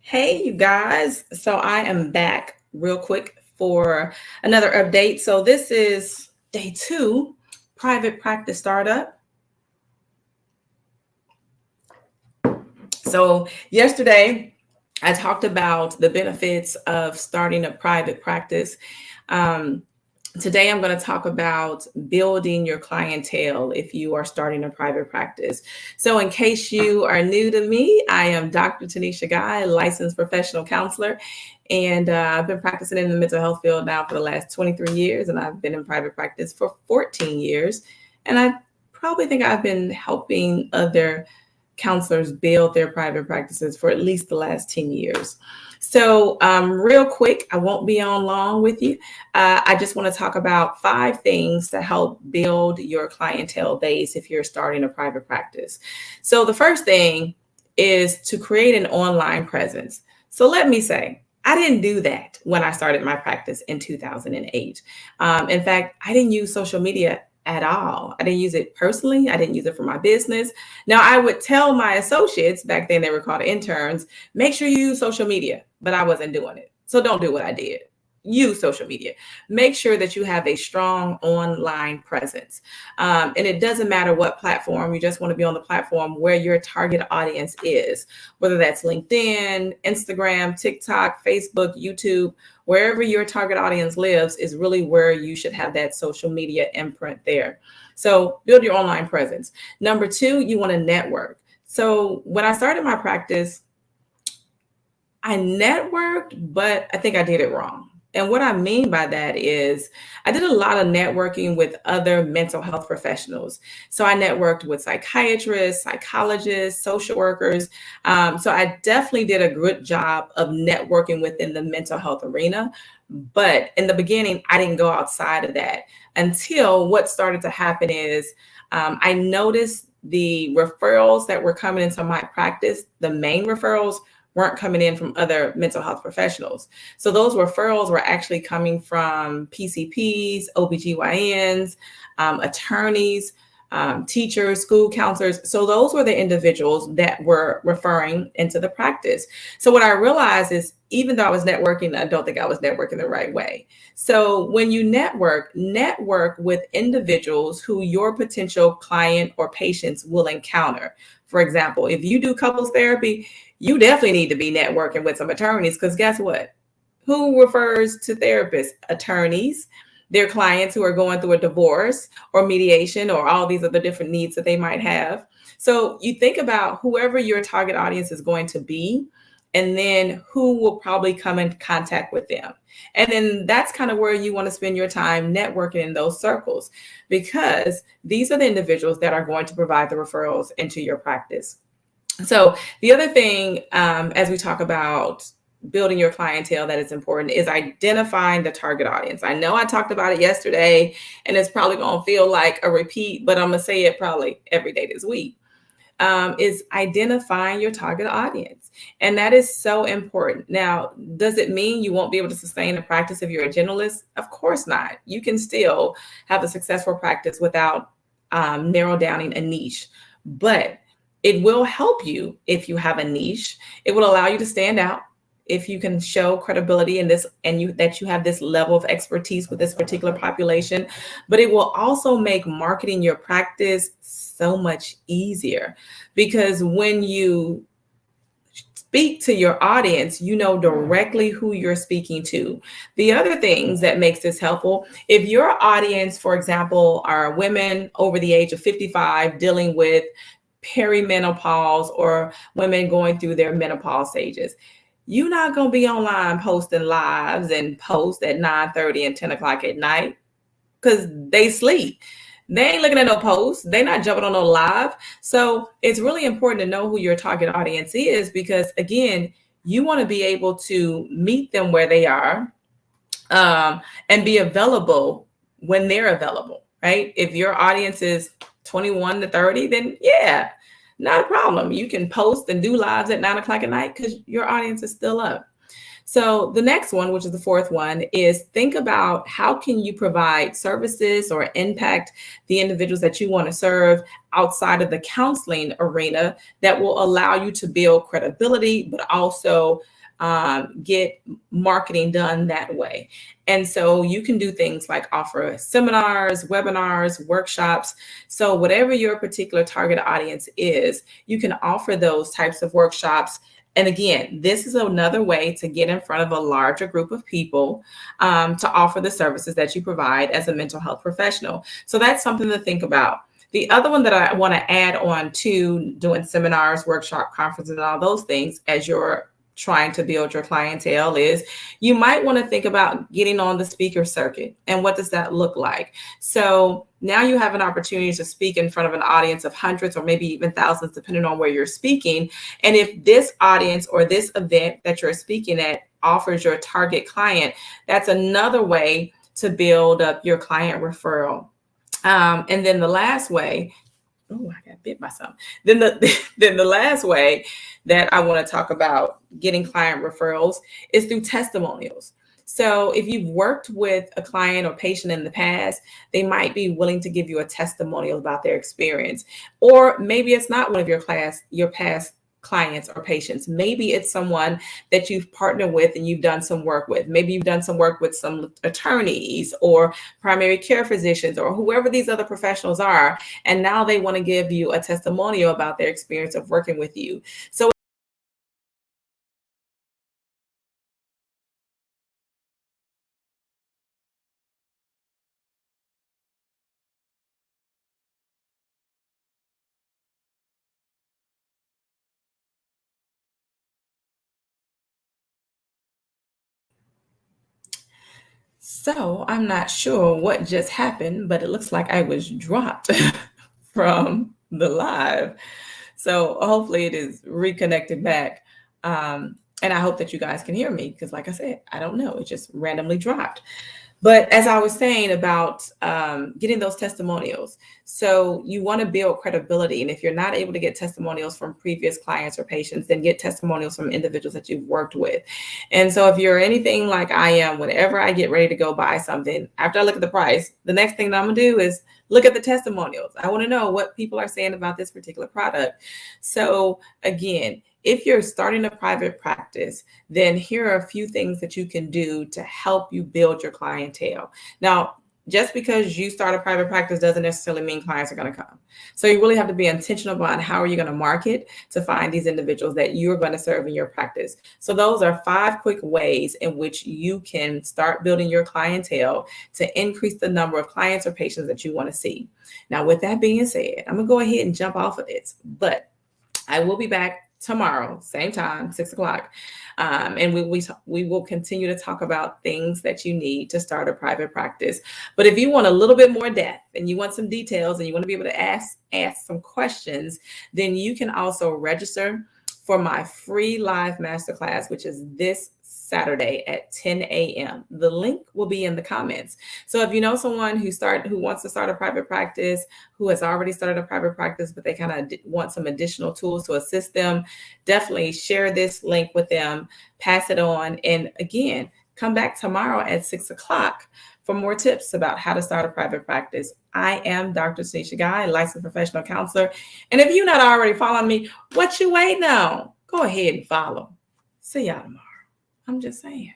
Hey, you guys. So I am back real quick for another update. So this is day two, private practice startup. So yesterday, I talked about the benefits of starting a private practice. Um, Today, I'm going to talk about building your clientele if you are starting a private practice. So, in case you are new to me, I am Dr. Tanisha Guy, licensed professional counselor, and I've been practicing in the mental health field now for the last 23 years, and I've been in private practice for 14 years. And I probably think I've been helping other counselors build their private practices for at least the last 10 years. So, real quick, I won't be on long with you. I just want to talk about 5 things to help build your clientele base if you're starting a private practice. So, the first thing is to create an online presence. So, let me say, I didn't do that when I started my practice in 2008. In fact, I didn't use social media at all. I didn't use it personally. I didn't use it for my business. Now, I would tell my associates, back then they were called interns, make sure you use social media, but I wasn't doing it. So don't do what I did. Use social media. Make sure that you have a strong online presence. And it doesn't matter what platform, you just want to be on the platform where your target audience is, whether that's LinkedIn, Instagram, TikTok, Facebook, YouTube, wherever your target audience lives is really where you should have that social media imprint there. So build your online presence. Number 2, you want to network. So when I started my practice, I networked, but I think I did it wrong. And what I mean by that is I did a lot of networking with other mental health professionals. So I networked with psychiatrists, psychologists, social workers. So I definitely did a good job of networking within the mental health arena. But in the beginning, I didn't go outside of that until what started to happen is I noticed the referrals that were coming into my practice, the main referrals weren't coming in from other mental health professionals. So those referrals were actually coming from PCPs, OBGYNs, attorneys, teachers, school counselors. So those were the individuals that were referring into the practice. So what I realized is even though I was networking, I don't think I was networking the right way. So when you network with individuals who your potential client or patients will encounter. For example, if you do couples therapy, you definitely need to be networking with some attorneys because guess what? Who refers to therapists? Attorneys, their clients who are going through a divorce or mediation or all these other different needs that they might have. So you think about whoever your target audience is going to be, and then who will probably come in contact with them. And then that's kind of where you want to spend your time networking in those circles, because these are the individuals that are going to provide the referrals into your practice. So the other thing, as we talk about building your clientele that is important, is identifying the target audience. I know I talked about it yesterday, and it's probably going to feel like a repeat, but I'm going to say it probably every day this week. Is identifying your target audience. And that is so important. Now, does it mean you won't be able to sustain a practice if you're a generalist? Of course not. You can still have a successful practice without narrow downing a niche. But it will help you if you have a niche. It will allow you to stand out if you can show credibility in this and that you have this level of expertise with this particular population. But it will also make marketing your practice so much easier, because when you speak to your audience, you know directly who you're speaking to. The other things that makes this helpful, if your audience, for example, are women over the age of 55 dealing with perimenopause or women going through their menopause stages, you're not going to be online posting lives and posts at 9:30 and 10 o'clock at night because they sleep. They ain't looking at no posts. They're not jumping on no live. So it's really important to know who your target audience is, because again, you want to be able to meet them where they are, and be available when they're available, right? If your audience is 21 to 30, then yeah, not a problem. You can post and do lives at 9 o'clock at night because your audience is still up. So the next one, which is the fourth one, is think about how can you provide services or impact the individuals that you want to serve outside of the counseling arena that will allow you to build credibility, but also get marketing done that way. And so you can do things like offer seminars, webinars, workshops. So whatever your particular target audience is, you can offer those types of workshops. And again, this is another way to get in front of a larger group of people, to offer the services that you provide as a mental health professional. So that's something to think about. The other one that I want to add on to doing seminars, workshop, conferences, and all those things as you're trying to build your clientele is you might want to think about getting on the speaker circuit. And what does that look like? So now you have an opportunity to speak in front of an audience of hundreds or maybe even thousands, depending on where you're speaking. And if this audience or this event that you're speaking at offers your target client, that's another way to build up your client referral. And then the last way, oh, I got bit by something. Then the last way that I want to talk about getting client referrals is through testimonials. So if you've worked with a client or patient in the past, they might be willing to give you a testimonial about their experience. Or maybe it's not one of your past clients or patients. Maybe it's someone that you've partnered with and you've done some work with. Maybe you've done some work with some attorneys or primary care physicians or whoever these other professionals are. And now they want to give you a testimonial about their experience of working with you. So So I'm not sure what just happened, but it looks like I was dropped from the live. So hopefully it is reconnected back. And I hope that you guys can hear me because, like I said, I don't know. It just randomly dropped. But as I was saying about getting those testimonials, so you want to build credibility. And if you're not able to get testimonials from previous clients or patients, then get testimonials from individuals that you've worked with. And so if you're anything like I am, whenever I get ready to go buy something, after I look at the price, the next thing that I'm going to do is look at the testimonials. I want to know what people are saying about this particular product. So again, if you're starting a private practice, then here are a few things that you can do to help you build your clientele. Now, just because you start a private practice doesn't necessarily mean clients are going to come. So you really have to be intentional about how are you going to market to find these individuals that you're going to serve in your practice. So those are 5 quick ways in which you can start building your clientele to increase the number of clients or patients that you want to see. Now, with that being said, I'm going to go ahead and jump off of this, but I will be back tomorrow, same time, 6 o'clock. And we will continue to talk about things that you need to start a private practice. But if you want a little bit more depth and you want some details and you want to be able to ask some questions, then you can also register for my free live masterclass, which is this Saturday at 10 a.m. The link will be in the comments. So if you know someone who wants to start a private practice, who has already started a private practice, but they kind of want some additional tools to assist them, definitely share this link with them, pass it on. And again, come back tomorrow at 6 o'clock for more tips about how to start a private practice. I am Dr. Tanisha Guy, licensed professional counselor. And if you're not already following me, what you waiting on? Go ahead and follow. See y'all tomorrow. I'm just saying.